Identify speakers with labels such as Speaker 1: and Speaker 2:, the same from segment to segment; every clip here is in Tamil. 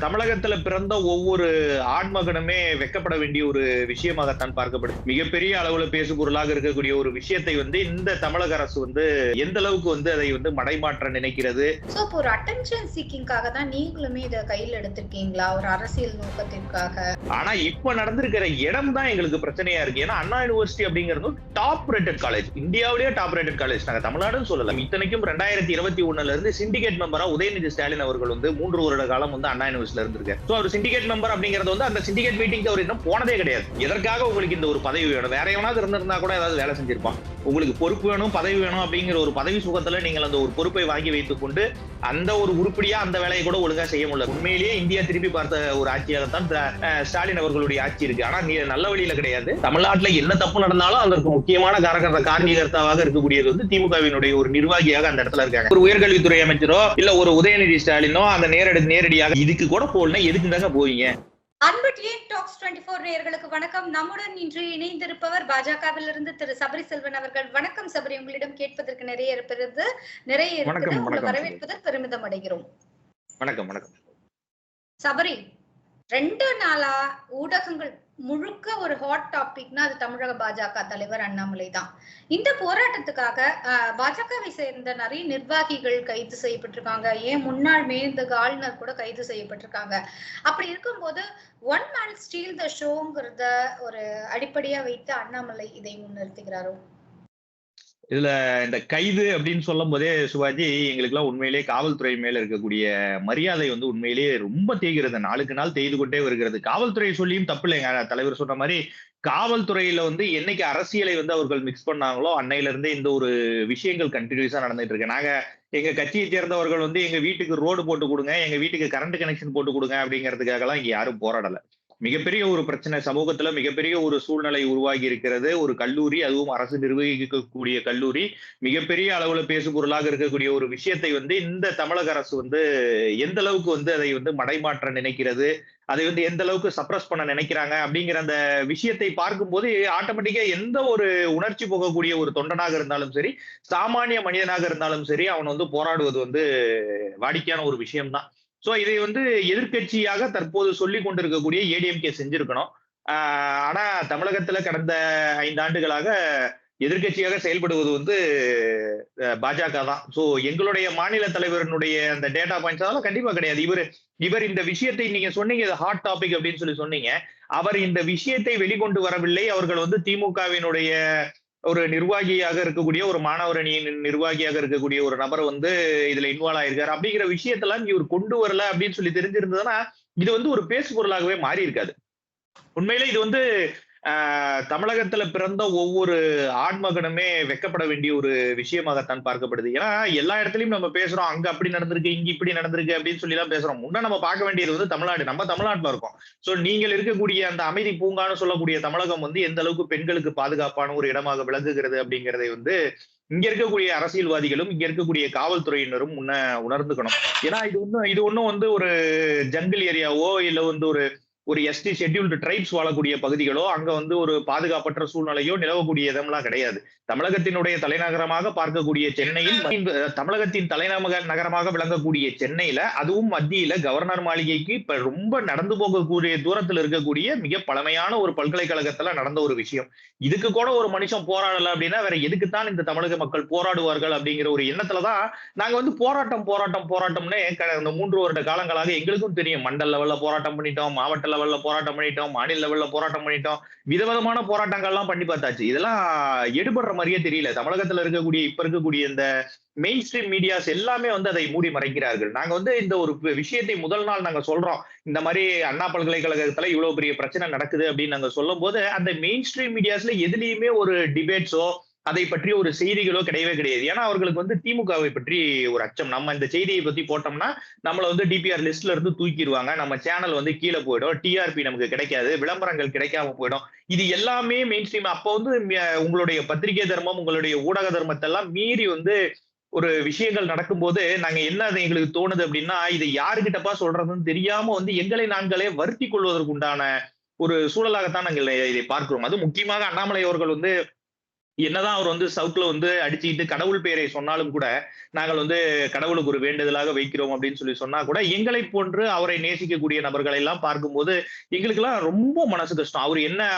Speaker 1: தமிழகத்துல பிறந்த ஒவ்வொரு ஆண்மகனுமே வெக்கப்பட வேண்டிய ஒரு விஷயமாகத்தான் பார்க்கப்படுது. மிகப்பெரிய அளவுல பேசு பொருளாக இருக்கக்கூடிய ஒரு விஷயத்தை இந்த தமிழக அரசு எந்த அளவுக்கு அதை மடைமாற்ற நினைக்கிறது.
Speaker 2: சோ இப்போ ஒரு அட்டென்ஷன் சீக்கிங்காக தான் நீங்களுமே இத கையில எடுத்திருக்கீங்களா? ஒரு அரசியல் நோக்கத்திற்காக?
Speaker 1: ஆனா இப்ப நடந்திருக்கிற இடம் தான் எங்களுக்கு பிரச்சனையா இருக்கு. ஏன்னா அண்ணா யூனிவர்சிட்டி அப்படிங்கிறது டாப் ரேட்டட் காலேஜ், இந்தியாவிலேயே டாப் ரேட்டட் காலேஜ். நாங்க தமிழ்நாடுன்னு சொல்லலாம். இத்தனைக்கும் 2021 இருந்து சிண்டிகேட் மெம்பரா உதயநிதி ஸ்டாலின் அவர்கள் 3 வருட காலம் அண்ணா யூனிவர்சிட்டியில இருந்திருக்காரு. சோ அவர் சிண்டிகேட் மெம்பர் அப்படிங்கிறது அந்த சிண்டிகேட் மீட்டிங்க்கு அவர் இன்னும் போனதே கிடையாது. எதற்காக உங்களுக்கு இந்த ஒரு பதவி வேணும்? வேற எவனாவது இருந்திருந்தா கூட ஏதாவது வேலை செஞ்சிருப்பான். உங்களுக்கு பொறுப்பு வேணும், பதவி வேணும் அப்படிங்கிற ஒரு பதவி சுகத்துல நீங்கள் அந்த ஒரு பொறுப்பை வாங்கி வைத்துக் கொண்டு அந்த ஒரு உருப்படியா அந்த வேலையை கூட ஒழுங்கா செய்ய முடியல. உண்மையிலேயே இந்தியா திருப்பி பார்த்த ஒரு ஆட்சியாகத்தான் ஸ்டாலின் அவர்களுடைய ஆட்சி இருக்கு. ஆனா நல்ல வழியில கிடையாது. தமிழ்நாட்டுல என்ன தப்பு நடந்தாலும் அதற்கு முக்கியமான காரணிகர்த்தாவாக இருக்கக்கூடியது திமுகவினுடைய ஒரு நிர்வாகியாக அந்த இடத்துல இருக்காங்க. ஒரு உயர்கல்வித்துறை அமைச்சரோ இல்ல ஒரு உதயநிதி ஸ்டாலினோ அந்த நேரடியாக இதுக்கு கூட போகலன்னா எதுக்குதாங்க போவீங்க?
Speaker 2: அன்பு டிஎன் டாக்ஸ் 24 நேயர்களுக்கு வணக்கம். நம்முடன் இன்று இணைந்திருப்பவர் பாஜகவிலிருந்து திரு சபரி செல்வன் அவர்கள். வணக்கம் சபரி, உங்களிடம் கேட்பதற்கு நிறைய இருக்கிறது. உங்களை வரவேற்பதில் பெருமிதம் அடைகிறோம்.
Speaker 1: வணக்கம். வணக்கம்
Speaker 2: சபரி, 2 நாளா ஊடகங்கள் முழுக்க ஒரு ஹாட் டாபிக்னா அது தமிழக பாஜக தலைவர் அண்ணாமலை தான். இந்த போராட்டத்துக்காக பாஜகவை சேர்ந்த நிறைய நிர்வாகிகள் கைது செய்யப்பட்டிருக்காங்க. ஏன் முன்னாள் மேதகு ஆளுநர் கூட கைது செய்யப்பட்டிருக்காங்க. அப்படி இருக்கும்போது ஒன் மேன் ஸ்டீல் த ஷோங்கிறத ஒரு அடிப்படையா வைத்து அண்ணாமலை இதை முன்னிறுத்துகிறாரோ?
Speaker 1: இதுல இந்த கைது அப்படின்னு சொல்லும் போதே சிவாஜி, எங்களுக்கு எல்லாம் உண்மையிலேயே காவல்துறை மேல இருக்கக்கூடிய மரியாதை உண்மையிலேயே ரொம்ப தேய்கிறது. நாளுக்கு நாள் தேய்து கொண்டே வருகிறது. காவல்துறை சொல்லியும் தப்பு இல்லைங்க. தலைவர் சொன்ன மாதிரி காவல்துறையில என்னைக்கு அரசியலை அவர்கள் மிக்ஸ் பண்ணாங்களோ அன்னையில இருந்தே இந்த ஒரு விஷயங்கள் கண்டினியூஸா நடந்துட்டு இருக்கு. நாங்க எங்க கட்சியை சேர்ந்தவர்கள் எங்க வீட்டுக்கு ரோடு போட்டு கொடுங்க, எங்க வீட்டுக்கு கரண்ட் கனெக்ஷன் போட்டு கொடுங்க அப்படிங்கிறதுக்காக எல்லாம் இங்க யாரும் போராடல. மிகப்பெரிய ஒரு பிரச்சனை சமூகத்துல மிகப்பெரிய ஒரு சூழ்நிலை உருவாகி இருக்கிறது. ஒரு கல்லூரி, அதுவும் அரசு நிர்வகிக்கக்கூடிய கல்லூரி, மிகப்பெரிய அளவுல பேசு பொருளாக இருக்கக்கூடிய ஒரு விஷயத்தை இந்த தமிழக அரசு எந்த அளவுக்கு அதை மடைமாற்ற நினைக்கிறது, அதை எந்த அளவுக்கு சப்ரஸ் பண்ண நினைக்கிறாங்க அப்படிங்கிற அந்த விஷயத்தை பார்க்கும்போது ஆட்டோமேட்டிக்கா எந்த ஒரு உணர்ச்சி போகக்கூடிய ஒரு தொண்டனாக இருந்தாலும் சரி, சாமானிய மனிதனாக இருந்தாலும் சரி, அவன் போராடுவது வாடிக்கையான ஒரு விஷயம்தான். சோ இதை எதிர்க்கட்சியாக தற்போது சொல்லிக் கொண்டிருக்கக்கூடிய ஏடிஎம்கே செஞ்சிருக்கணும். ஆனா தமிழகத்துல கடந்த 5 ஆண்டுகளாக எதிர்க்கட்சியாக செயல்படுவது பாஜக தான். சோ எங்களுடைய மாநில தலைவருடைய அந்த டேட்டா பாயிண்ட்ஸ் அதெல்லாம் கண்டிப்பா கிடையாது. இவர் இந்த விஷயத்தை நீங்க சொன்னீங்க, ஹாட் டாபிக் அப்படின்னு சொல்லி சொன்னீங்க. அவர் இந்த விஷயத்தை வெளிக்கொண்டு வரவில்லை. அவர்கள் திமுகவினுடைய ஒரு நிர்வாகியாக இருக்கக்கூடிய ஒரு மாணவர் அணியின் நிர்வாகியாக இருக்கக்கூடிய ஒரு நபர் இதுல இன்வால்வ் ஆயிருக்காரு அப்படிங்கிற விஷயத்தெல்லாம் இவர் கொண்டு வரல அப்படின்னு சொல்லி தெரிஞ்சிருந்ததுன்னா இது ஒரு பேசு பொருளாகவே மாறி இருக்காது. உண்மையிலே இது தமிழகத்துல பிறந்த ஒவ்வொரு ஆண்மகனுமே வெக்கப்பட வேண்டிய ஒரு விஷயமாகத்தான் பார்க்கப்படுது. ஏன்னா எல்லா இடத்துலயும் நம்ம பேசுறோம், அங்க அப்படி நடந்திருக்கு, இங்க இப்படி நடந்திருக்கு அப்படின்னு சொல்லி எல்லாம் பேசுறோம். முன்ன நம்ம பார்க்க வேண்டியது தமிழ்நாடு. நம்ம தமிழ்நாட்டுல இருக்கோம். சோ நீங்கள் இருக்கக்கூடிய அந்த அமைதி பூங்கான்னு சொல்லக்கூடிய தமிழகம் எந்த அளவுக்கு பெண்களுக்கு பாதுகாப்பான ஒரு இடமாக விளங்குகிறது அப்படிங்கறதை இங்க இருக்கக்கூடிய அரசியல்வாதிகளும் இங்க இருக்கக்கூடிய காவல்துறையினரும் உணர்ந்துக்கணும். ஏன்னா இது ஒண்ணும் ஒரு ஜங்கிள் ஏரியாவோ இல்ல ஒரு எஸ்டி ஷெட்யூல்டு ட்ரைப்ஸ் வாழக்கூடிய பகுதிகளோ அங்க ஒரு பாதுகாப்பற்ற சூழ்நிலையோ நிலவக்கூடிய இடம்லாம் கிடையாது. தமிழகத்தினுடைய தலைநகரமாக பார்க்கக்கூடிய சென்னையில், தமிழகத்தின் நகரமாக விளங்கக்கூடிய சென்னையில, அதுவும் மத்தியில கவர்னர் மாளிகைக்கு இப்ப ரொம்ப நடந்து போகக்கூடிய தூரத்தில் இருக்கக்கூடிய மிக பழமையான ஒரு பல்கலைக்கழகத்துல நடந்த ஒரு விஷயம். இதுக்கு கூட ஒரு மனுஷன் போராடல அப்படின்னா வேற எதுக்குத்தான் இந்த தமிழக மக்கள் போராடுவார்கள் அப்படிங்கிற ஒரு எண்ணத்துலதான் நாங்க போராட்டம்னு இந்த 3 வருட காலங்களாக எங்களுக்கும் தெரியும். மண்டல் லெவல்ல போராட்டம் பண்ணிட்டோம், மாவட்ட லெவல்ல போராட்டம் பண்ணிட்டோம், மாநில லெவல்ல போராட்டம் பண்ணிட்டோம், விதவிதமான போராட்டங்கள்லாம் பண்ணி பார்த்தாச்சு. இதெல்லாம் எடுபடுற மாதிரியே தெரியல. தமிழகத்துல இப்ப இருக்கக்கூடிய இந்த மெயின் ஸ்ட்ரீம் மீடியாஸ் எல்லாமே அதை மூடி மறைக்கிறார்கள். நாங்க இந்த ஒரு விஷயத்தை முதல் நாள் நாங்க சொல்றோம், இந்த மாதிரி அண்ணா பல்கலைக்கழகத்துல இவ்வளவு பெரிய பிரச்சனை நடக்குது அப்படின்னு நாங்க சொல்லும் போது அந்த மெயின் ஸ்ட்ரீம் மீடியாஸ்ல எதுலயுமே ஒரு டிபேட்ஸோ அதை பற்றி ஒரு செய்திகளோ கிடையவே கிடையாது. ஏன்னா அவர்களுக்கு திமுகவை பற்றி ஒரு அச்சம். நம்ம இந்த செய்தியை பத்தி போட்டோம்னா நம்மள டிபிஆர் லிஸ்ட்ல இருந்து தூக்கிடுவாங்க, நம்ம சேனல் கீழே போயிடும், டிஆர்பி நமக்கு கிடைக்காது, விளம்பரங்கள் கிடைக்காம போயிடும். இது எல்லாமே மெயின் ஸ்ட்ரீம். அப்ப உங்களுடைய பத்திரிகை தர்மம், உங்களுடைய ஊடக தர்மத்தை எல்லாம் மீறி ஒரு விஷயங்கள் நடக்கும்போது நாங்க என்ன எங்களுக்கு தோணுது அப்படின்னா, இதை யாருகிட்டப்பா சொல்றதுன்னு தெரியாம எங்களை நாங்களே வருத்தி கொள்வதற்கு உண்டான ஒரு சூழலாகத்தான் நாங்கள் இதை பார்க்கிறோம். அது முக்கியமாக அண்ணாமலை அவர்கள் என்னதான் அவர் வந்து சவுத்துல வந்து அடிச்சுக்கிட்டு கடவுள் பெயரை சொன்னாலும் கூட, நாங்கள் வந்து கடவுளுக்கு ஒரு வேண்டுதலாக வைக்கிறோம் அப்படின்னு சொல்லி சொன்னா கூட, எங்களைப் போன்று அவரை நேசிக்கக்கூடிய நபர்களை எல்லாம் பார்க்கும்போது, எங்களுக்கெல்லாம் ரொம்ப மனசு கஷ்டம்.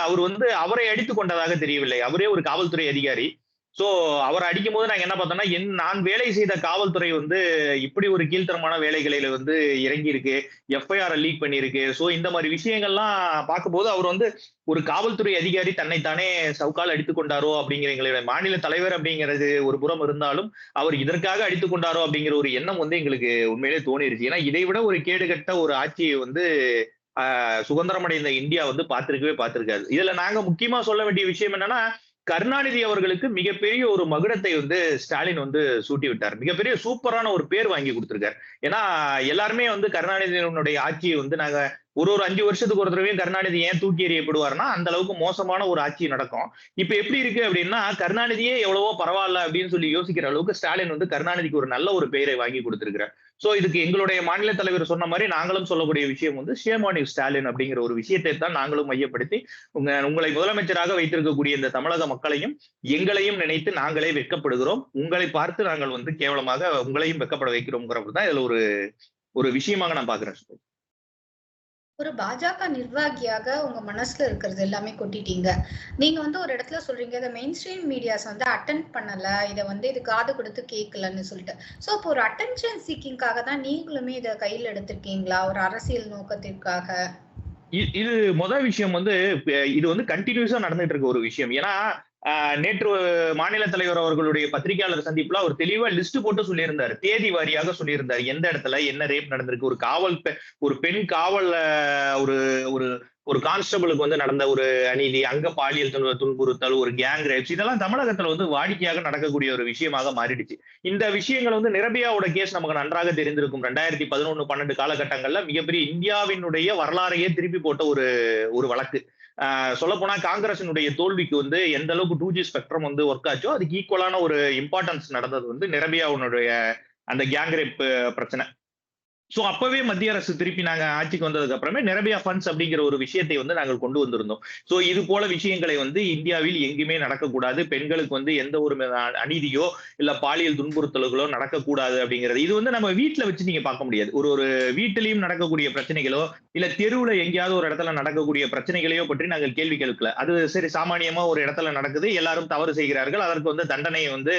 Speaker 1: அவர் வந்து அவரை அடித்துக் கொண்டதாக தெரியவில்லை. அவரே ஒரு காவல்துறை அதிகாரி. சோ அவர அடிக்கும்போது நாங்க என்ன பார்த்தோம்னா, நான் வேலை செய்த காவல்துறை வந்து இப்படி ஒரு கீழ்த்தரமான வேலைகளில வந்து இறங்கியிருக்கு. எஃப்ஐஆர் லீக் பண்ணியிருக்கு. சோ இந்த மாரி விஷயங்கள்லாம் பார்க்கும்போது, அவர் வந்து ஒரு காவல்துறை அதிகாரி தன்னைத்தானே சவுக்கால் அடித்துக் கொண்டாரோ அப்படிங்கிற எங்களுடைய மாநில தலைவர் அப்படிங்கிறது ஒரு புறம் இருந்தாலும், அவர் இதற்காக அடித்துக் கொண்டாரோ அப்படிங்கிற ஒரு எண்ணம் வந்து எங்களுக்கு உண்மையிலேயே தோணிருச்சு. ஏன்னா இதை விட ஒரு கேடுகெட்ட ஒரு ஆட்சியை வந்து சுதந்திரம் அடைந்த இந்தியா வந்து பார்த்திருக்கவே பார்த்திருக்காது. இதுல நாங்க முக்கியமா சொல்ல வேண்டிய விஷயம் என்னன்னா, கருணாநிதி அவர்களுக்கு மிகப்பெரிய ஒரு மகுடத்தை வந்து ஸ்டாலின் வந்து சூட்டி விட்டார். மிகப்பெரிய சூப்பரான ஒரு பேர் வாங்கி குடுத்திருக்காரு. ஏன்னா, எல்லாருமே வந்து கருணாநிதியினுடைய ஆட்சிய வந்து நாங்க ஒரு ஒரு 5 வருஷத்துக்கு ஒரு தடவையும் கருணாநிதி ஏன் தூக்கி எறியப்படுவார்ன்னா, அந்த அளவுக்கு மோசமான ஒரு ஆட்சி நடக்கும். இப்ப எப்படி இருக்கு அப்படின்னா, கருணாநிதியே எவ்வளவோ பரவால்ல அப்படின்னு சொல்லி யோசிக்கிற அளவுக்கு ஸ்டாலின் வந்து கருணாநிதிக்கு ஒரு நல்ல ஒரு பெயரை வாங்கி குடுத்திருக்கிறார். சோ இதுக்கு எங்களுடைய மாநில தலைவர் சொன்ன மாரி நாங்களும் சொல்லக்கூடிய விஷயம் வந்து ஷேம் ஆன் யூ ஸ்டாலின் அப்படிங்கிற ஒரு விஷயத்தை தான் நாங்களும் மையப்படுத்தி உங்களை முதலமைச்சராக வைத்திருக்கக்கூடிய இந்த தமிழக மக்களையும் எங்களையும் நினைத்து நாங்களே வெட்கப்படுகிறோம். உங்களை பார்த்து நாங்கள் வந்து கேவலமாக உங்களையும் வெட்கப்பட வைக்கிறோம்ங்கிறது தான் இதுல ஒரு ஒரு விஷயமாக நான் பார்க்கிறேன்.
Speaker 2: ஒரு பாஜக நிர்வாகியாக உங்க மனசுல இருக்கிறது எல்லாமே கொட்டிட்டீங்க. நீங்க வந்து ஒரு இடத்துல சொல்றீங்க, இத மெயின் ஸ்ட்ரீம் மீடியாஸ் வந்து அட்டெண்ட் பண்ணல. இத வந்து இது காது கொடுத்து கேட்கலன்னு சொல்லிட்டு. சோ இப்போ ஒரு அட்டென்ஷன் சீக்கிங்காக தான் நீங்களுமே இத கையில எடுத்திருக்கீங்களா? ஒரு அரசியல் நோக்கத்திற்காக?
Speaker 1: இது விஷயம் வந்து இது வந்து கன்டினியூஸா நடந்துட்டு இருக்க ஒரு விஷயம். ஏன்னா, நேற்று மாநில தலைவர் அவர்களுடைய பத்திரிகையாளர் சந்திப்புல அவர் தெளிவா லிஸ்ட் போட்டு சொல்லியிருந்தாரு. தேதி வாரியாக சொல்லியிருந்தாரு. எந்த இடத்துல என்ன ரேப் நடந்திருக்கு. ஒரு பெண் காவல் ஒரு ஒரு ஒரு கான்ஸ்டபிளுக்கு வந்து நடந்த ஒரு அநீதி, அங்க பாலியல் துன்புறுத்தல், ஒரு கேங் ரேப்ஸ் இதெல்லாம் தமிழகத்துல வந்து வாடிக்கையாக நடக்கக்கூடிய ஒரு விஷயமாக மாறிடுச்சு. இந்த விஷயங்கள் வந்து நிரபயாவோட கேஸ் நமக்கு நன்றாக தெரிந்திருக்கும். 2011, 12 காலகட்டங்கள்ல மிகப்பெரிய இந்தியாவினுடைய வரலாறையே திருப்பி போட்ட ஒரு ஒரு வழக்கு. சொல்லப்போனா காங்கிரசினுடைய தோல்விக்கு வந்து எந்த அளவுக்கு 2G ஸ்பெக்ட்ரம் வந்து ஒர்க் ஆச்சோ, அதுக்கு ஈக்குவலான ஒரு இம்பார்ட்டன்ஸ் நடந்தது வந்து நிரபயாவினுடைய அந்த கேங் ரேப் பிரச்சனை. சோ அப்பவே மத்திய அரசு திருப்பி நாங்க ஆட்சிக்கு வந்ததுக்கு அப்புறமே நிரபியா ஃபண்ட்ஸ் அப்படிங்கிற ஒரு விஷயத்தை வந்து நாங்கள் கொண்டு வந்திருந்தோம். சோ இது போல விஷயங்களை வந்து இந்தியாவில் எங்குமே நடக்கக்கூடாது. பெண்களுக்கு வந்து எந்த ஒரு அநீதியோ இல்ல பாலியல் துன்புறுத்தல்களோ நடக்கக்கூடாது அப்படிங்கிறது. இது வந்து நம்ம வீட்ல வச்சு நீங்க பார்க்க முடியாது. ஒரு ஒரு வீட்டிலயும் நடக்கக்கூடிய பிரச்சனைகளோ, இல்ல தெருவுல எங்கேயாவது ஒரு இடத்துல நடக்கக்கூடிய பிரச்சனைகளையோ பற்றி நாங்கள் கேள்வி கேட்கல. அது சரி சாமானியமா ஒரு இடத்துல நடக்குது. எல்லாரும் தவறு செய்கிறார்கள். அதற்கு வந்து தண்டனையை வந்து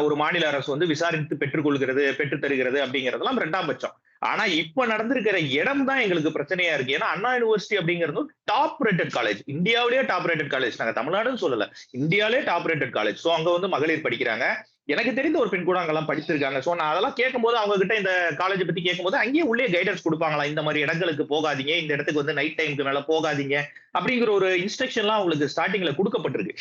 Speaker 1: ஒரு மாநில அரசு வந்து விசாரித்து பெற்றுத் தருகிறது அப்படிங்கிறதெல்லாம் 2ஆம் பட்சம். ஆனா இப்ப நடந்திருக்கிற இடம் தான் எங்களுக்கு பிரச்சனையா இருக்கு. ஏன்னா அண்ணா யூனிவர்சிட்டி அப்படிங்கிறது டாப் ரேட்டட் காலேஜ். இந்தியாவிலேயே டாப் ரேட்டட் காலேஜ். நாங்க தமிழ்நாடுன்னு சொல்லல. இந்தியாவிலே டாப் ரேட்டட் காலேஜ். சோ அங்க வந்து மகளிர் படிக்கிறாங்க. எனக்கு தெரிந்த ஒரு பெண் கூட அங்கெல்லாம் படிச்சிருக்காங்க. சோ நான் அதெல்லாம் கேட்கும்போது அவங்க கிட்ட இந்த காலேஜ் பத்தி கேட்கும்போது அங்கேயே உள்ளே கைடன்ஸ் கொடுப்பாங்களா, இந்த மாதிரி இடங்களுக்கு போகாதீங்க, இந்த இடத்துக்கு வந்து நைட் டைமுக்கு மேல போகாதீங்க அப்படிங்கிற ஒரு இன்ஸ்ட்ரக்ஷன்லாம் அவங்களுக்கு ஸ்டார்டிங்ல கொடுக்கப்பட்டிருக்கு.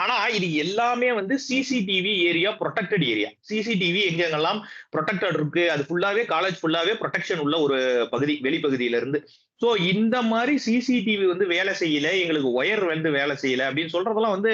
Speaker 1: ஆனா இது எல்லாமே வந்து CCTV area, protected area. CCTV எங்கெங்கெல்லாம் ப்ரொடெக்டட் இருக்கு, அது ஃபுல்லாவே காலேஜ் ஃபுல்லாவே ப்ரொடெக்ஷன் உள்ள ஒரு பகுதி, வெளிப்பகுதியில இருந்து. சோ இந்த மாதிரி சிசிடிவி வந்து வேலை செய்யல, எங்களுக்கு ஒயர் வந்து வேலை செய்யல அப்படின்னு சொல்றதெல்லாம் வந்து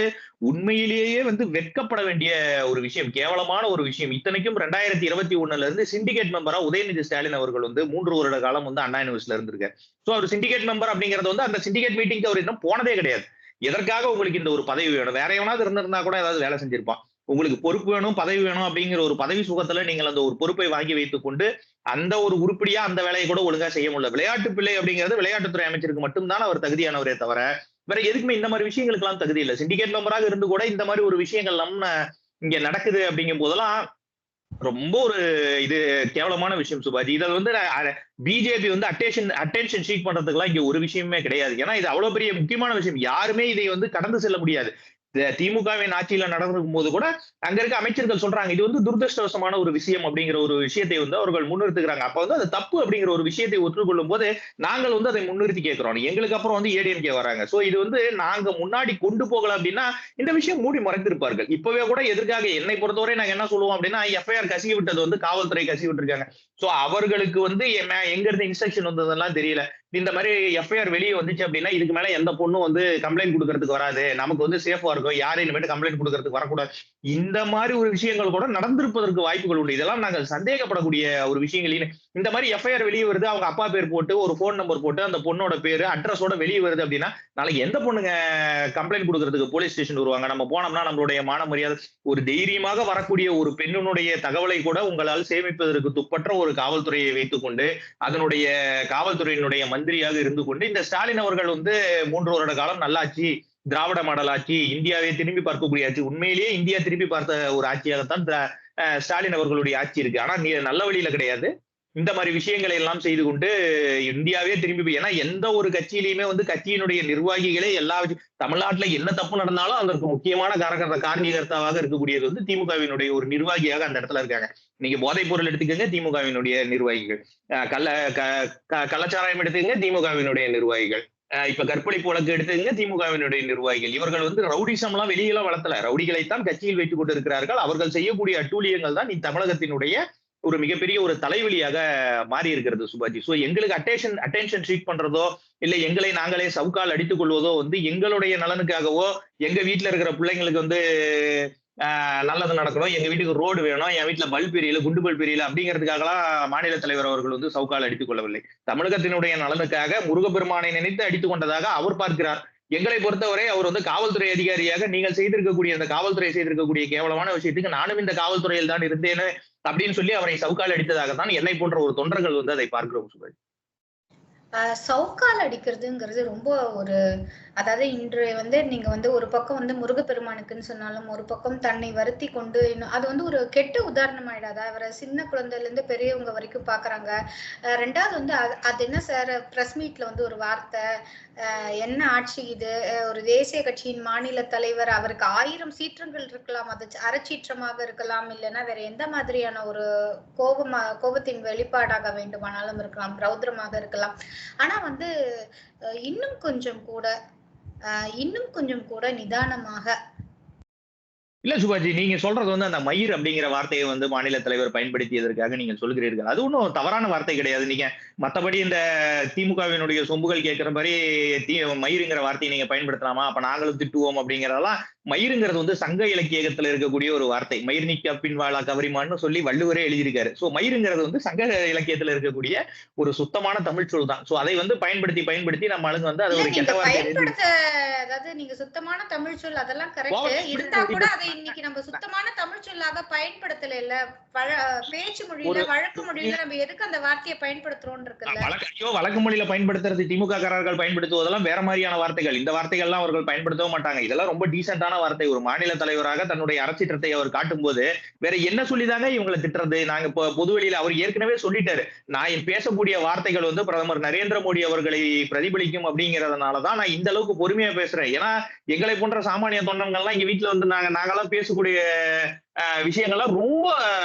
Speaker 1: உண்மையிலேயே வந்து வெட்கப்பட வேண்டிய ஒரு விஷயம். கேவலமான ஒரு விஷயம். இத்தனைக்கும் 2021ல இருந்து சிண்டிகேட் மெம்பரா உதயநிதி ஸ்டாலின் அவர்கள் வந்து 3 வருட காலம் வந்து அண்ணா யூனிவர்சிட்டியில இருந்திருக்காரு. சோ அவர் சிண்டிகேட் மெம்பர் அப்படிங்கிறது வந்து அந்த சிண்டிகேட் மீட்டிங்க்கு அவர் இன்னும் போனதே கிடையாது. எதற்காக உங்களுக்கு இந்த ஒரு பதவி வேணும்? வேற எவனாவது இருந்திருந்தா கூட ஏதாவது வேலை செஞ்சிருப்பான். உங்களுக்கு பொறுப்பு வேணும், பதவி வேணும் அப்படிங்கிற ஒரு பதவி சுகத்துல நீங்கள் அந்த ஒரு பொறுப்பை வாங்கி வைத்துக் கொண்டு அந்த ஒரு உருப்படியா அந்த வேலையை கூட ஒழுங்கா செய்ய முடியல. விளையாட்டு பிள்ளை அப்படிங்கிறது விளையாட்டுத்துறை அமைச்சருக்கு மட்டும்தான் அவர் தகுதியானவரே தவிர வேற எதுக்குமே இந்த மாதிரி விஷயங்களுக்கு எல்லாம் தகுதி இல்லை. சிண்டிகேட் மெம்பராக இருந்து கூட இந்த மாதிரி ஒரு விஷயங்கள் நம்ம இங்க நடக்குது அப்படிங்கும் போதெல்லாம் ரொம்ப ஒரு இது கேவலமான விஷயம் சுபாஜி. இதை வந்து பிஜேபி வந்து அட்டென்ஷன் சீக் பண்றதுக்கு இங்க ஒரு விஷயமே கிடையாது. ஏன்னா இது அவ்வளவு பெரிய முக்கியமான விஷயம். யாருமே இதை வந்து கடந்து செல்ல முடியாது. திமுகவின் ஆட்சியில நடந்திருக்கும் போது கூட அங்க இருக்க அமைச்சர்கள் சொல்றாங்க இது வந்து துரதிருஷ்டவசமான ஒரு விஷயம் அப்படிங்கிற ஒரு விஷயத்தை வந்து அவர்கள் முன்னிறுத்துகிறாங்க. அப்ப வந்து அது தப்பு அப்படிங்கிற ஒரு விஷயத்தை ஒற்றுக்கொள்ளும் போது நாங்கள் வந்து அதை முன்னிறுத்தி கேட்கிறோம். எங்களுக்கு அப்புறம் வந்து ஏடிஎம்கே வராங்க. சோ இது வந்து நாங்க முன்னாடி கொண்டு போகல அப்படின்னா இந்த விஷயம் மூடி மறைத்திருப்பார்கள். இப்பவே கூட எதற்காக என்னை பொறுத்தவரை நாங்க என்ன சொல்லுவோம் அப்படின்னா எஃப்ஐஆர் கசி விட்டது வந்து காவல்துறை கசி விட்டுருக்காங்க. சோ அவர்களுக்கு வந்து எங்க இருந்து இன்ஸ்ட்ரக்ஷன் வந்ததெல்லாம் தெரியல. இந்த மாதிரி எஃப்ஐஆர் வெளியே வந்துச்சு அப்படின்னா இதுக்கு மேல எந்த பொண்ணும் வந்து கம்ப்ளைண்ட் கொடுக்கறதுக்கு வராது, நமக்கு வந்து சேஃபா இருக்கும், யாரும் இனிமேட்டு கம்ப்ளைண்ட் கொடுக்கறதுக்கு வரக்கூடாது. இந்த மாதிரி ஒரு விஷயங்கள் கூட நடந்திருப்பதற்கு வாய்ப்புகள் உண்டு. இதெல்லாம் நாங்கள் சந்தேகப்படக்கூடிய ஒரு விஷயங்கள். இந்த மாதிரி எஃப்ஐஆர் வெளியே வருது, அவங்க அப்பா பேர் போட்டு ஒரு போன் நம்பர் போட்டு அந்த பொண்ணோட பேரு அட்ரஸோட வெளியே வருது அப்படின்னா, நாளைக்கு எந்த பொண்ணுங்க கம்ப்ளைண்ட் கொடுக்கறதுக்கு போலீஸ் ஸ்டேஷன் வருவாங்க? நம்ம போனோம்னா நம்மளுடைய மான மரியாதை, ஒரு தைரியமாக வரக்கூடிய ஒரு பெண்ணினுடைய தகவலை கூட உங்களால் சேமிப்பதற்கு துப்பற்ற ஒரு காவல்துறையை வைத்துக்கொண்டு, அதனுடைய காவல்துறையினுடைய மந்திரியாக இருந்து கொண்டு, இந்த ஸ்டாலின் அவர்கள் வந்து 3 வருட காலம் நல்லாட்சி, திராவிட மாடல் ஆட்சி, இந்தியாவை திரும்பி பார்க்கக்கூடிய ஆட்சி, உண்மையிலேயே இந்தியா திரும்பி பார்த்த ஒரு ஆட்சியாகத்தான் ஸ்டாலின் அவர்களுடைய ஆட்சி இருக்கு. ஆனா நல்ல வழியில கிடையாது. இந்த மாதிரி விஷயங்களை எல்லாம் செய்து கொண்டு இந்தியாவே திரும்பி ஏன்னா எந்த ஒரு கட்சியிலையுமே வந்து கட்சியினுடைய நிர்வாகிகளே தமிழ்நாட்டுல என்ன தப்பு நடந்தாலும் அதற்கு முக்கியமான காரணிகர்த்தாவாக இருக்கக்கூடியது வந்து திமுகவினுடைய ஒரு நிர்வாகியாக அந்த இடத்துல இருக்காங்க. நீங்க போதைப் பொருள் எடுத்துக்கங்க, திமுகவினுடைய நிர்வாகிகள். கள்ளச்சாராயம் எடுத்துக்கங்க, திமுகவினுடைய நிர்வாகிகள். இப்ப கற்பழிப்பு வழக்கு எடுத்துங்க, திமுகவினுடைய நிர்வாகிகள். இவர்கள் வந்து ரவுடிசம் எல்லாம் வெளியெல்லாம் வளர்த்தல, ரவுடிகளைத்தான் கட்சியில் வைத்துக் கொண்டிருக்கிறார்கள். அவர்கள் செய்யக்கூடிய அட்டூழியங்கள் தான் தமிழகத்தினுடைய ஒரு மிகப்பெரிய ஒரு தலைவலியாக மாறி இருக்கிறது சுபாஜி. சோ எங்களுக்கு அட்டென்ஷன் சீக் பண்றதோ, இல்ல எங்களை நாங்களே சவுக்கால் அடித்துக் கொள்வதோ வந்து எங்களுடைய நலனுக்காகவோ, எங்க வீட்டுல இருக்கிற பிள்ளைங்களுக்கு வந்து நல்லது நடக்கணும், எங்க வீட்டுக்கு ரோடு வேணும், என் வீட்டுல பல்ப் எரியல, குண்டு பல்ப் எரியல அப்படிங்கிறதுக்காகலாம் மாநில தலைவர் அவர்கள் வந்து சவுக்கால் அடித்துக் கொள்ளவில்லை. தமிழகத்தினுடைய நலனுக்காக முருகப்பெருமானை நினைத்து அடித்துக் கொண்டதாக அவர் பார்க்கிறார். எங்களை பொறுத்தவரை அவர் வந்து காவல்துறை அதிகாரியாக நீங்கள் செய்திருக்கக்கூடிய அந்த காவல்துறை செய்திருக்கக்கூடிய கேவலமான விஷயத்துக்கு நானும் இந்த காவல்துறையில் தான் இருந்தேன்னு அப்படின்னு சொல்லி அவரை சவுக்கால் அடித்ததாகத்தான் என்னை போன்ற ஒரு தொண்டர்கள் வந்து அதை பார்க்கிறோம் சுபாஷ்.
Speaker 2: சவுக்கால் அடிக்கிறதுங்கிறது ரொம்ப ஒரு, அதாவது இன்று வந்து நீங்க வந்து ஒரு பக்கம் வந்து முருகப்பெருமானுக்குன்னு சொன்னாலும், ஒரு பக்கம் தன்னை வருத்தி கொண்டு அது வந்து ஒரு கெட்ட உதாரணம் ஆயிடாதா? அவரை சின்ன குழந்தையில இருந்து பெரியவங்க வரைக்கும் பாக்குறாங்க. ரெண்டாவது வந்து அது என்ன சார், பிரஸ் மீட்ல வந்து ஒரு வார்த்தை, என்ன ஆட்சி இது, ஒரு தேசிய கட்சியின் மாநில தலைவர், அவருக்கு 1000 சீற்றங்கள் இருக்கலாம், அது அறச்சீற்றமாக இருக்கலாம், இல்லைன்னா வேற எந்த மாதிரியான ஒரு கோபத்தின் வெளிப்பாடாக வேண்டுமானாலும் இருக்கலாம், ரௌத்ரமாக இருக்கலாம். ஆனா வந்து இன்னும் கொஞ்சம் கூட நிதானமாக.
Speaker 1: இல்ல சுபாஜி, நீங்க சொல்றது வந்து அந்த மயிர் அப்படிங்கிற வார்த்தையை வந்து மாநில தலைவர் பயன்படுத்தியதற்காக நீங்க சொல்கிறீர்கள். அது ஒன்றும் தவறான வார்த்தை கிடையாது. நீங்க மத்தபடி இந்த திமுகவினுடைய சொம்புகள் கேட்கிற மாதிரி மயிருங்கிற வார்த்தையை நீங்க பயன்படுத்தலாமா, அப்ப நாங்களும் திட்டுவோம் அப்படிங்கறதெல்லாம். மயிருங்கிறது வந்து சங்க இலக்கியத்துல இருக்கக்கூடிய ஒரு வார்த்தை. மயிர் நீக்க பின்வாளா கவரிமான்னு சொல்லி வள்ளுவரே எழுதியிருக்காரு. சோ மயிருங்கிறது வந்து சங்க இலக்கியத்துல இருக்கக்கூடிய ஒரு சுத்தமான தமிழ் சொல் தான். சோ அதை வந்து பயன்படுத்தி நம்ம ஆளுங்க வந்து அது ஒரு கெட்ட வார்த்தை.
Speaker 2: அதாவது நீங்க சுத்தமான தமிழ் சொல் அதெல்லாம் கரெக்ட் இருந்தா கூட அதை இன்னைக்கு நம்ம சுத்தமான தமிழ் சொல்லாக பயன்படுத்தல. இல்ல பேச்சு மொழியில, வழக்கு மொழியில நம்ம எதுக்கு அந்த வார்த்தையை பயன்படுத்துறோம் இருக்குல்ல?
Speaker 1: வழக்கு மொழியில பயன்படுத்துறது திமுக காரர்கள் பயன்படுத்துவதெல்லாம் வேற மாதிரியான வார்த்தைகள். இந்த வார்த்தைகள் எல்லாம் அவர்கள் பயன்படுத்தவே மாட்டாங்க. இதெல்லாம் ரொம்ப டீசென்டான வார்த்தை. ஒரு மாநில தலைவராக தன்னுடைய அரசியத்தை அவர் காட்டும் போது வேற என்ன சொல்லிதாங்க இவங்களை திட்டுறது? நாங்க பொதுவெளியில அவர் ஏற்கனவே சொல்லிட்டாரு, நான் பேசக்கூடிய வார்த்தைகள் வந்து பிரதமர் நரேந்திர மோடி அவர்களை பிரதிபலிக்கும் அப்படிங்கறதுனாலதான் நான் இந்த அளவுக்கு பொறுமையா பேசுறேன். ஏன்னா எங்களை போன்ற சாமானிய தொண்டர்கள்லாம் இங்க வீட்டுல வந்து நாங்கெல்லாம் பேசக்கூடிய விஷயங்கள்லாம் ரொம்ப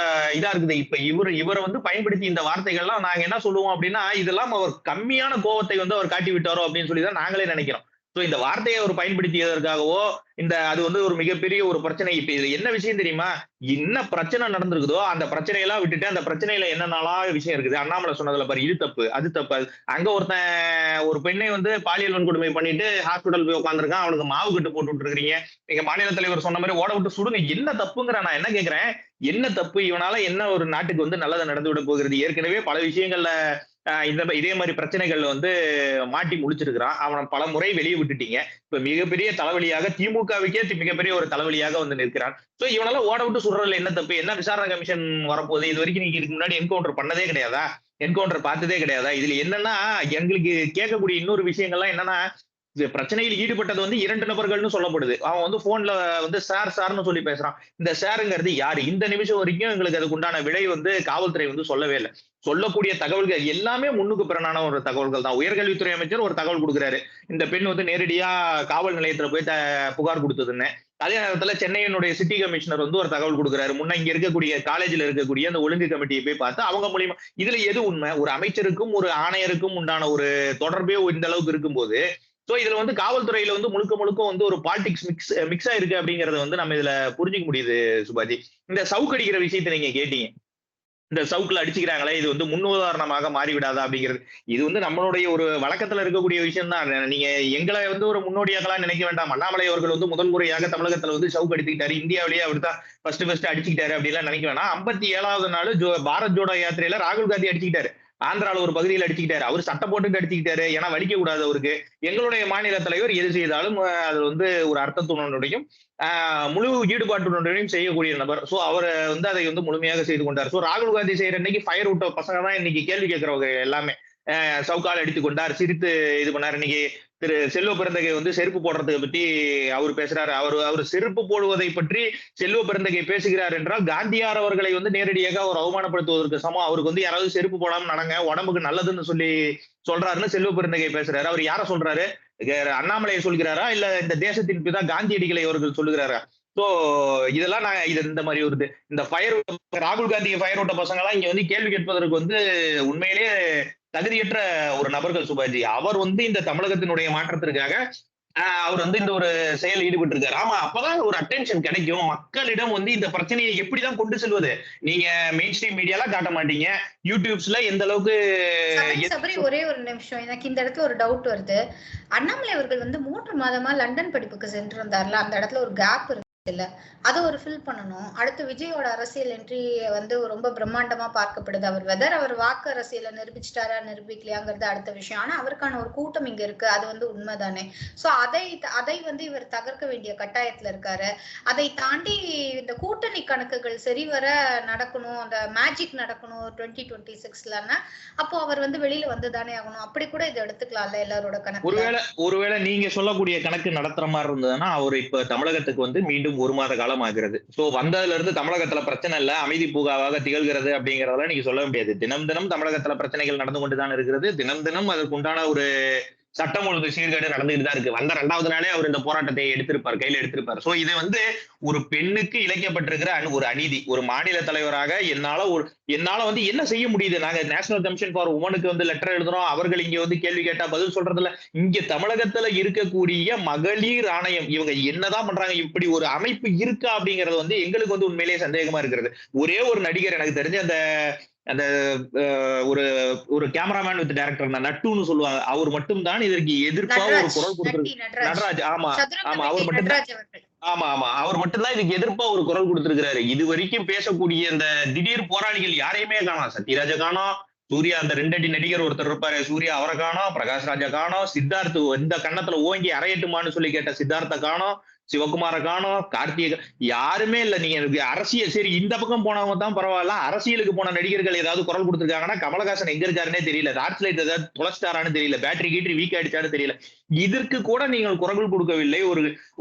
Speaker 1: இதா இருக்குது. இப்ப இவரை வந்து பயன்படுத்தி இந்த வார்த்தைகள்லாம் நாங்க என்ன சொல்லுவோம் அப்படின்னா, இதெல்லாம் அவர் கம்மியான கோபத்தை வந்து அவர் காட்டி விட்டாரோ அப்படின்னு சொல்லிதான் நாங்களே நினைக்கிறோம். சோ இந்த வார்த்தையை அவர் பயன்படுத்தியதற்காகவோ அது வந்து ஒரு மிகப்பெரிய ஒரு பிரச்சனை. இப்ப இதுல என்ன விஷயம் தெரியுமா, என்ன பிரச்சனை நடந்திருக்குதோ அந்த பிரச்சனையெல்லாம் விட்டுட்டு அந்த பிரச்சனையில என்னென்னலாம் விஷயம் இருக்குது. அண்ணாமலை சொன்னதுல பாரு, இது தப்பு அது தப்பு. அங்க ஒரு பெண்ணை வந்து பாலியல் வன்கொடுமை பண்ணிட்டு ஹாஸ்பிட்டல் போய் உட்காந்துருக்கான், அவனுக்கு மாவு கட்டு போட்டு விட்டு இருக்கிறீங்க. நீங்க மாநில தலைவர் சொன்ன மாதிரி ஓட விட்டு சுடுங்க. என்ன தப்புங்கிற நான் என்ன கேட்கிறேன், என்ன தப்பு? இவனால என்ன ஒரு நாட்டுக்கு வந்து நல்லதை நடந்து விட போகிறது? ஏற்கனவே பல விஷயங்கள்ல இதே மாதிரி பிரச்சனைகள்ல வந்து மாட்டி முடிச்சிருக்கிறான். அவனை பல முறை வெளியே விட்டுட்டீங்க. இப்ப மிகப்பெரிய தலைவலியாக திமுகவுக்கே மிகப்பெரிய ஒரு தலைவலியாக வந்து நிற்கிறான். சோ இவனால ஓட விட்டு சுடுறதுல என்ன தப்பு? என்ன விசாரணை கமிஷன் வரப்போகுது? இது வரைக்கும் நீங்க இதுக்கு முன்னாடி என்கவுண்டர் பண்ணதே கிடையாதா? என்கவுண்டர் பார்த்ததே கிடையாதா? இதுல என்னன்னா எங்களுக்கு கேட்கக்கூடிய இன்னொரு விஷயங்கள்லாம் என்னன்னா, பிரச்சனையில் ஈடுபட்டது வந்து 2 நபர்கள்னு சொல்லப்படுது. அவன் வந்து போன்ல வந்து சார்னு சொல்லி பேசுறான். இந்த சாருங்கிறது யாரு? இந்த நிமிஷம் வரைக்கும் எங்களுக்கு அதுக்கு உண்டான விடை வந்து காவல்துறை வந்து சொல்லவே இல்லை. சொல்லக்கூடிய தகவல்கள் எல்லாமே முன்னுக்கு பிறனான ஒரு தகவல்கள் தான். உயர்கல்வித்துறை அமைச்சர் ஒரு தகவல் கொடுக்குறாரு, இந்த பெண் வந்து நேரடியா காவல் நிலையத்துல போய் புகார் கொடுத்ததுன்னு. அதே நேரத்துல சென்னையினுடைய சிட்டி கமிஷனர் வந்து ஒரு தகவல் கொடுக்குறாரு, முன்ன இங்க இருக்கக்கூடிய காலேஜ்ல இருக்கக்கூடிய அந்த ஒழுங்கு கமிட்டியை போய் பார்த்து அவங்க மூலியமா. இதுல எது உண்மை? ஒரு அமைச்சருக்கும் ஒரு ஆணையருக்கும் உண்டான ஒரு தொடர்பே இந்த அளவுக்கு இருக்கும்போது, சோ இதுல வந்து காவல்துறையில வந்து முழுக்க வந்து ஒரு பாலிடிக்ஸ் மிக்ஸ் ஆயிருக்கு அப்படிங்கறத வந்து நம்ம இதுல புரிஞ்சுக்க முடியுது சுபாஜி. இந்த சவுக்கடிக்கிற விஷயத்தை நீங்க கேட்டீங்க, இந்த சவுக்குல அடிச்சுக்கிறாங்களே, இது வந்து முன்னுதாரணமாக மாறிவிடாதா அப்படிங்கிறது. இது வந்து நம்மளுடைய ஒரு வழக்கத்துல இருக்கக்கூடிய விஷயம் தான். நீங்க எங்களை வந்து ஒரு முன்னோடியாக்கலாம் நினைக்க வேண்டாம். அண்ணாமலை அவர்கள் வந்து முதல் முறையாக தமிழகத்துல வந்து சவுக்கு அடிச்சுக்கிட்டாரு, இந்தியாவிலேயே அப்படித்தான் ஃபர்ஸ்ட் அடிச்சுக்கிட்டாரு அப்படின்லாம் நினைக்க வேணாம். 57வது நாள் பாரத் ஜோடோ யாத்திரையில ராகுல் காந்தி அடிச்சுக்கிட்டாரு. ஆந்திரால ஒரு பகுதியில் அடிச்சுக்கிட்டாரு. அவர் சட்டை போட்டுட்டு அடிச்சுக்கிட்டாரு. ஏன்னா வலிக்க கூடாது அவருக்கு. எங்களுடைய மாநில தலைவர் எது செய்தாலும் அது வந்து ஒரு அர்த்தத்துடனுடையும் முழு ஈடுபாட்டுடனுடையும் செய்யக்கூடிய நபர். சோ அவரை வந்து அதை வந்து முழுமையாக செய்து கொண்டார். சோ ராகுல் காந்தி செய்யற இன்னைக்கு ஃபயர் விட்ட பசங்க தான் இன்னைக்கு கேள்வி கேட்கிறவங்க எல்லாமே. சவுக்கால் அடித்துக் கொண்டார், சிரித்து இது பண்ணார். இன்னைக்கு திரு செல்வ பெருந்தகை வந்து செருப்பு போடுறதை பற்றி அவர் பேசுறாரு. அவர் செருப்பு போடுவதை பற்றி செல்வ பெருந்தகை பேசுகிறார் என்றால் காந்தியார் அவர்களை வந்து நேரடியாக அவர் அவமானப்படுத்துவதற்கு சமம். அவருக்கு வந்து யாராவது செருப்பு போடாம நடங்க, உடம்புக்கு நல்லதுன்னு சொல்றாருன்னு செல்வ பெருந்தகை பேசுறாரு. அவர் யார சொல்றாரு? அண்ணாமலையை சொல்கிறாரா இல்ல இந்த தேசத்தின் பிதா காந்தியடிகளை அவர்கள் சொல்லுகிறாரா? சோ இதெல்லாம் நான் இந்த மாதிரி ஒரு இந்த ஃபயர் ராகுல் காந்தியை ஃபயர் விட்ட பசங்க எல்லாம் இங்க வந்து கேள்வி கேட்பதற்கு வந்து உண்மையிலேயே தகுதியற்ற ஒரு நபர்கள் சுபாஜி. அவர் வந்து இந்த தமிழகத்தினுடைய மாற்றத்திற்காக அவர் வந்து இந்த ஒரு செயல் ஈடுபட்டு இருக்காரு. ஆமா, அப்பதான் ஒரு அட்டென்ஷன் கிடைக்கும் மக்களிடம். வந்து இந்த பிரச்சனையை எப்படிதான் கொண்டு செல்வது? நீங்க மெயின் ஸ்ட்ரீம் மீடியாலாம் காட்ட மாட்டீங்க, யூடியூப்ஸ்ல எந்த அளவுக்கு.
Speaker 2: சபரி, ஒரே ஒரு நிமிஷம், எனக்கு இந்த இடத்துல ஒரு டவுட் வருது. அண்ணாமலை அவர்கள் வந்து 3 மாதமா லண்டன் படிப்புக்கு சென்று இருந்தார்ல, அந்த இடத்துல ஒரு கேப் இருக்கு இல்ல, அதை ஒரு ஃபில் பண்ணணும். அடுத்து விஜயோட அரசியல் என்ட்ரி வந்து ரொம்ப பிரம்மாண்டமா பார்க்கப்படுது. அவர் வெதர் அவர் வாக்கு அரசியலை நிரூபிச்சிட்டாரா நிரூபிக்கலையாங்கிறது அடுத்த விஷயம். ஆனா அவருக்கான ஒரு கூட்டம் இங்க இருக்கு, அது வந்து உண்மைதானே. சோ அதை வந்து இவர் தகர்க்க வேண்டிய கட்டாயத்துல இருக்காரு. அதை தாண்டி இந்த கூட்டணி கணக்குகள் சரிவர நடக்கணும், அந்த மேஜிக் நடக்கணும் 2026லன்னா அப்போ அவர் வந்து வெளியில வந்துதானே ஆகணும். அப்படி கூட இதை எடுத்துக்கலாம்ல எல்லாரோட கணக்கு.
Speaker 1: ஒருவேளை நீங்க சொல்லக்கூடிய கணக்கு நடத்துற மாதிரி இருந்ததுன்னா அவர் இப்ப தமிழகத்துக்கு வந்து மீண்டும் 1 மாத காலம் ஆகிறது. சோ வந்ததுல இருந்து தமிழகத்துல பிரச்சனை இல்ல, அமைதி பூங்காவாக திகழ்கிறது அப்படிங்கறதெல்லாம் நீங்க சொல்ல முடியாது. தினம் தினம் தமிழகத்துல பிரச்சனைகள் நடந்து கொண்டுதான் இருக்கிறது. தினம் தினம் அதற்கு உண்டான ஒரு சட்டம் ஒழுங்கு சீர்கேடு நடந்துட்டு தான் இருக்கு. வந்த 2வது நாளே அவர் இந்த போராட்டத்தை கையில எடுத்திருப்பார். சோ இது வந்து ஒரு பெண்ணுக்கு இழைக்கப்பட்டிருக்கிற ஒரு அநீதி. ஒரு மாநில தலைவராக என்னால வந்து என்ன செய்ய முடியுது? நாங்க நேஷனல் கமிஷன் ஃபார் உமனுக்கு வந்து லெட்டர் எழுதுறோம், அவர்கள் இங்க வந்து கேள்வி கேட்டா பதில் சொல்றதில்ல. இங்க தமிழகத்துல இருக்கக்கூடிய மகளிர் ஆணையம் இவங்க என்னதான் பண்றாங்க? இப்படி ஒரு அமைப்பு இருக்கா அப்படிங்கறது வந்து எங்களுக்கு வந்து உண்மையிலேயே சந்தேகமா இருக்கிறது. ஒரே ஒரு நடிகர் எனக்கு தெரிஞ்சு அந்த ஒரு கேமராமேன் வித் டைரக்டர் நட்டுன்னு சொல்லுவாங்க, அவர் மட்டும் தான் இதற்கு எதிர்ப்பா ஒரு குரல் கொடுத்திருக்காரு. நடராஜ். ஆமா, அவர் மட்டும் அவர் மட்டும்தான் இதுக்கு எதிர்ப்பா ஒரு குரல் கொடுத்திருக்கிறாரு. இது வரைக்கும் பேசக்கூடிய இந்த திடீர் போராளிகள் யாரையுமே காணோம். சத்யராஜ காணோம், சூர்யா அந்த 2 அடி நடிகர் ஒருத்தர் இருப்பாரு, சூர்யா அவரை காணோம், பிரகாஷ் ராஜா காணோம், சித்தார்த் இந்த கன்னத்துல ஓங்கி அரையட்டுமான்னு சொல்லி கேட்ட சித்தார்த்த காணோம், சிவகுமார காணோம், கார்த்திகை, யாருமே இல்ல. நீங்க அரசியல் சரி இந்த பக்கம் போனவங்க தான் பரவாயில்ல, அரசியலுக்கு போன நடிகர்கள் ஏதாவது குரல் கொடுத்திருக்காங்கன்னா கமலஹாசன் எங்க இருக்காருன்னே தெரியல, டார்ச் லைட் ஏதாவது தொலைச்சிட்டாரான்னு தெரியல, பேட்டரி கீட்டரி வீக் ஆயிடுச்சான்னு தெரியல. இதற்கு கூட நீங்கள் குரல் கொடுக்கவில்லை.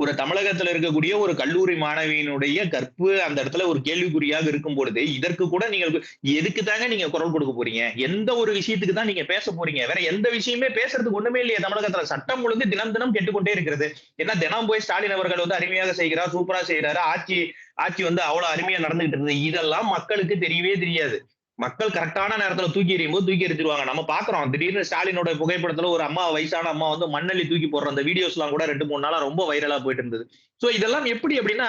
Speaker 1: ஒரு தமிழகத்துல இருக்கக்கூடிய ஒரு கல்லூரி மாணவியினுடைய கற்பு அந்த இடத்துல ஒரு கேள்விக்குறியாக இருக்கும் பொழுது இதற்கு கூட நீங்கள் எதுக்கு தாங்க நீங்க குரல் கொடுக்க போறீங்க? எந்த ஒரு விஷயத்துக்கு தான் நீங்க பேச போறீங்க? வேற எந்த விஷயமே பேசுறதுக்கு ஒண்ணுமே இல்லையே. தமிழகத்துல சட்டம் ஒழுங்கு தினம் தினம் கெட்டுக்கொண்டே இருக்கிறது. ஏன்னா தினம் போய் ஸ்டாலின் அவர்கள் வந்து அருமையாக செய்கிறார், சூப்பரா செய்யறாரு, ஆட்சி வந்து அவ்வளவு அருமையா நடந்துகிட்டு இருக்குது. இதெல்லாம் மக்களுக்கு தெரியவே தெரியாது. மக்கள் கரெக்டான நேரத்துல தூக்கி எறியும் போது தூக்கி எரிஞ்சிருவாங்க. நம்ம பாக்குறோம் திடீர்னு ஸ்டாலினோட புகைப்படத்துல ஒரு அம்மா, வயசான அம்மா வந்து மண்ணள்ளி தூக்கி போடுற அந்த வீடியோஸ் எல்லாம் கூட 2-3 நாளா ரொம்ப வைரலா போயிட்டு இருந்தது. சோ இதெல்லாம் எப்படி அப்படின்னா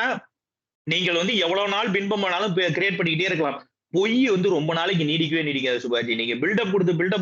Speaker 1: நீங்கள் வந்து எவ்வளவு நாள் பின்பம் ஆனாலும் கிரியேட் பண்ணிக்கிட்டே இருக்கலாம். பொய் வந்து ரொம்ப நாளைக்கு நீடிக்கவே நீடிக்காது சுபாஜி. நீங்க பில்டப்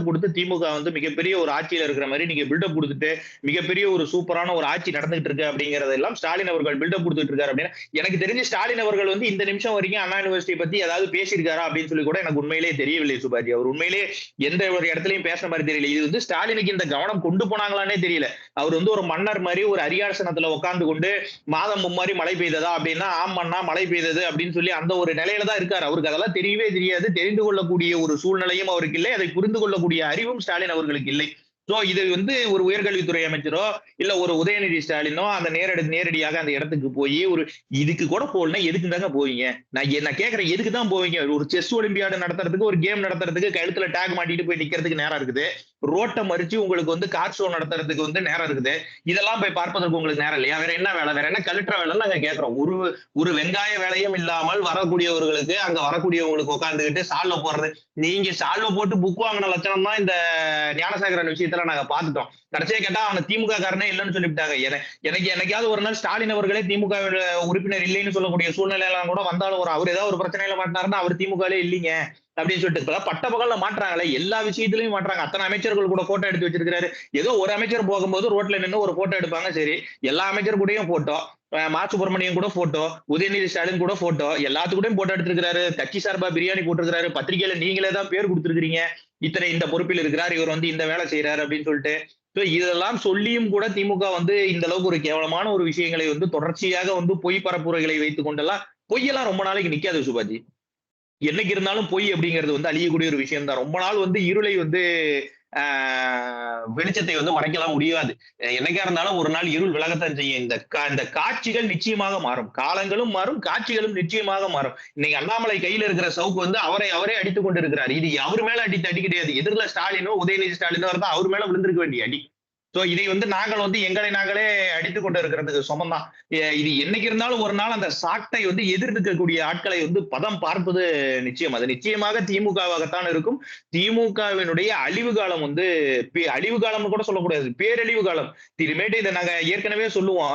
Speaker 1: கொடுத்து திமுக வந்து மிகப்பெரிய ஒரு ஆட்சியில இருக்கிற மாதிரி நீங்க பில்டப் கொடுத்துட்டு மிகப்பெரிய ஒரு சூப்பரான ஒரு ஆட்சி நடந்துகிட்டு இருக்கு அப்படிங்கறதெல்லாம் ஸ்டாலின் அவர்கள் பில்டப் கொடுத்துட்டு இருக்காரு அப்படின்னா எனக்கு தெரிஞ்சு ஸ்டாலின் அவர்கள் வந்து இந்த நிமிஷம் வரைக்கும் அண்ணா யூனிவர்சிட்டி பத்தி ஏதாவது பேசியிருக்காரா அப்படின்னு சொல்லி கூட எனக்கு உண்மையிலேயே தெரியவில்லை சுபாஜி. அவர் உண்மையிலேயே எந்த ஒரு இடத்துலயும் பேசுற மாதிரி தெரியல. இது வந்து ஸ்டாலினுக்கு இந்த கவனம் கொண்டு போனாங்களானே தெரியல. அவர் வந்து ஒரு மன்னர் மாதிரி ஒரு அரியாசனத்துல உட்கார்ந்து கொண்டு மாதம் மும்மாரி மழை பெய்ததா அப்படின்னா ஆமண்ணா மழை பெய்தது அப்படின்னு சொல்லி அந்த ஒரு நிலையில தான் இருக்காரு. அவருக்கு அதெல்லாம் தெரியவே தெரியாது. தெரிந்து கொள்ளக்கூடிய ஒரு சூழ்நிலையும் அவருக்கு இல்லை. அதை புரிந்து கொள்ளக்கூடிய அறிவும் ஸ்டாலின் அவர்களுக்கு இல்லை. சோ இது வந்து ஒரு உயர்கல்வித்துறை அமைச்சரோ இல்ல ஒரு உதயநிதி ஸ்டாலினோ அந்த நேரடியாக அந்த இடத்துக்கு போய் ஒரு இதுக்கு கூட போகலன்னா எதுக்கு தாங்க போவீங்க? நான் கேட்கறேன், எதுக்கு தான் போவீங்க? ஒரு செஸ் ஒலிம்பியாடு நடத்துறதுக்கு, ஒரு கேம் நடத்துறதுக்கு கழுத்துல டேக் மாட்டிட்டு போய் நிக்கிறதுக்கு நேரம் இருக்குது. ரோட்டை மறிச்சு உங்களுக்கு வந்து கார் ஷோ நடத்துறதுக்கு வந்து நேரம் இருக்குது. இதெல்லாம் போய் பார்ப்பதற்கு உங்களுக்கு நேரம் இல்லையா? வேற என்ன வேலை? வேற என்ன கலெக்டர் வேலைன்னு நாங்க கேட்கிறோம். ஒரு வெங்காய வேலையும் இல்லாமல் வரக்கூடியவர்களுக்கு அங்க வரக்கூடியவங்களுக்கு உட்காந்துக்கிட்டு சால்வ போடுறது. நீங்க சால்வ போட்டு புக் வாங்கின லட்சணம் தான் இந்த ஞானசேகரன் விஷயத்துல நாங்க பாத்துட்டோம். கடைசியா கேட்டா அவனை திமுக காரனே இல்லைன்னு சொல்லிவிட்டாங்க. எனக்கு என்னைக்காவது ஒரு நாள் ஸ்டாலின் அவர்களே திமுக உறுப்பினர் இல்லைன்னு சொல்லக்கூடிய சூழ்நிலை எல்லாம் கூட வந்தாலும் அவர் ஏதாவது ஒரு பிரச்சனையில மாட்டினாருன்னா அவர் திமுகலே இல்லைங்க அப்படின்னு சொல்லிட்டு பட்ட பகல்ல மாற்றாங்களே, எல்லா விஷயத்திலையும் மாற்றாங்க. அத்தனை அமைச்சர்கள் கூட போட்டோ எடுத்து வச்சிருக்காரு. ஏதோ ஒரு அமைச்சர் போகும்போது ரோட்ல நின்று ஒரு போட்டோ எடுப்பாங்க, சரி எல்லா அமைச்சர் கூடயும் போட்டோ. மா சுப்பிரமணியன் கூட போட்டோ, உதயநிதி ஸ்டாலின் கூட போட்டோ, எல்லாத்துக்கூடயும் போட்டோ எடுத்திருக்காரு. கட்சி சார்பா பிரியாணி போட்டிருக்காரு. பத்திரிகையில நீங்களே தான் பேர் கொடுத்திருக்கீங்க. இத்தனை இந்த பொறுப்பில் இருக்கிறார், இவர் வந்து இந்த வேலை செய்யறாரு அப்படின்னு சொல்லிட்டு. இதெல்லாம் சொல்லியும் கூட திமுக வந்து இந்த அளவுக்கு ஒரு கேவலமான ஒரு விஷயங்களை வந்து தொடர்ச்சியாக வந்து பொய் பரப்புரைகளை வைத்துக் கொண்டெல்லாம் பொய்யெல்லாம் ரொம்ப நாளைக்கு நிக்காது சுபாஜி. என்னைக்கு இருந்தாலும் பொய் அப்படிங்கிறது வந்து அழியக்கூடிய ஒரு விஷயம் தான். ரொம்ப நாள் வந்து இருளை வந்து வெளிச்சத்தை வந்து மறைக்கலாம் முடியாது. என்னைக்கா இருந்தாலும் ஒரு நாள் இருள் விலகத்தான் செய்யும். இந்த காட்சிகள் நிச்சயமாக மாறும். காலங்களும் மாறும், காட்சிகளும் நிச்சயமாக மாறும். இன்னைக்கு அண்ணாமலை கையில இருக்கிற சவுக்கு வந்து அவரே அடித்துக் கொண்டு இருக்கிறார். இது அவர் மேல அடித்த அடி கிடையாது. எதிரில ஸ்டாலினோ உதயநிதி ஸ்டாலினோ இருந்தா அவர் மேல விழுந்திருக்க வேண்டிய அடி. இதை வந்து நாங்கள் வந்து எங்களை நாங்களே அடித்துக் கொண்டு இருக்கிறதுக்கு சமம் தான். இது என்னைக்கு இருந்தாலும் ஒரு நாள் அந்த சாட்டை வந்து எதிர்க்கக்கூடிய ஆட்களை வந்து பதம் பார்ப்பது நிச்சயம். அது நிச்சயமாக திமுகவாகத்தான் இருக்கும். திமுகவினுடைய அழிவு காலம் வந்து அழிவு காலம்னு கூட சொல்லக்கூடாது, பேரழிவு காலம். திருமேட்டு இதை நாங்க ஏற்கனவே சொல்லுவோம்.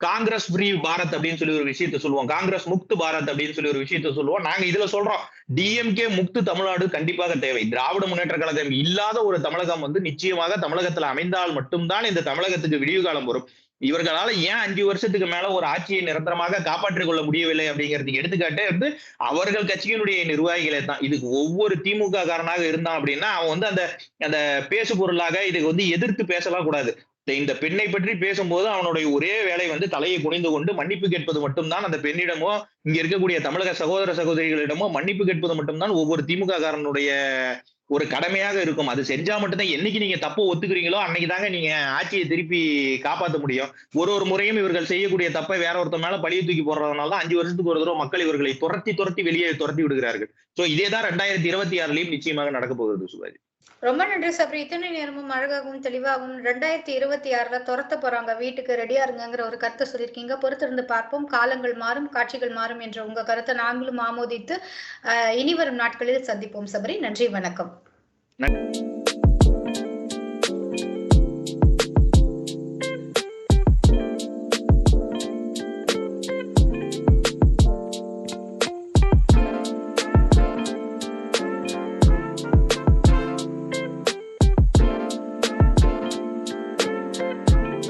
Speaker 1: காங்கிரஸ் ஃப்ரீ பாரத் அப்படின்னு சொல்லி ஒரு விஷயத்த சொல்லுவோம். காங்கிரஸ் முக்து பாரத் அப்படின்னு சொல்லி ஒரு விஷயத்த சொல்லுவோம். நாங்க இதுல சொல்றோம், டிஎம்கே முக்து தமிழ்நாடு கண்டிப்பாக தேவை. திராவிட முன்னேற்ற கழகம் இல்லாத ஒரு தமிழகம் வந்து நிச்சயமாக தமிழகத்துல அமைந்தால் மட்டும்தான் இந்த தமிழகத்துக்கு விடிவு காலம் வரும். இவர்களால ஏன் 5 வருஷத்துக்கு மேல ஒரு ஆட்சியை நிரந்தரமாக காப்பாற்றிக் கொள்ள முடியவில்லை அப்படிங்கிறதுக்கு எடுத்துக்காட்டே வந்து அவர்கள் கட்சியினுடைய நிர்வாகிகளே தான். இதுக்கு ஒவ்வொரு திமுக காரனாக இருந்தான் அப்படின்னா அவன் வந்து அந்த அந்த பேசு பொருளாக இதுக்கு வந்து எதிர்த்து பேசலாம் கூடாது. இந்த பெண்ணை பற்றி பேசும்போது அவனுடைய ஒரே வேலை வந்து தலையை குனிந்து கொண்டு மன்னிப்பு கேட்பது மட்டும்தான். அந்த பெண்ணிடமோ இங்க இருக்கக்கூடிய தமிழக சகோதர சகோதரிகளிடமோ மன்னிப்பு கேட்பது மட்டும்தான் ஒவ்வொரு திமுக காரனுடைய ஒரு கடமையாக இருக்கும். அது செஞ்சா மட்டும்தான் என்னைக்கு நீங்க தப்பு ஒத்துக்கிறீங்களோ அன்னைக்கு தாங்க நீங்க ஆட்சியை திருப்பி காப்பாற்ற முடியும். ஒரு முறையும் இவர்கள் செய்யக்கூடிய தப்பை வேற ஒருத்தர் மேல பழிய தூக்கி போடுறதுனால தான் 5 வருஷத்துக்கு ஒரு தடவை மக்கள் இவர்களை துரத்தி வெளியே துரத்தி விடுகிறார்கள். இதேதான் 2026 நிச்சயமாக நடக்க போகிறது சுபாஜி.
Speaker 2: ரொம்ப நன்றி சபரி. இத்தனை நேரமும் அழகாகவும் தெளிவாகவும் 2026 துரத்த போறாங்க, வீட்டுக்கு ரெடியா இருங்கிற ஒரு கருத்தை சொல்லியிருக்கீங்க. பொறுத்திருந்து பார்ப்போம். காலங்கள் மாறும், காட்சிகள் மாறும் என்ற உங்க கருத்தை நாங்களும் ஆமோதித்து இனி வரும் நாட்களில் சந்திப்போம் சபரி. நன்றி, வணக்கம்.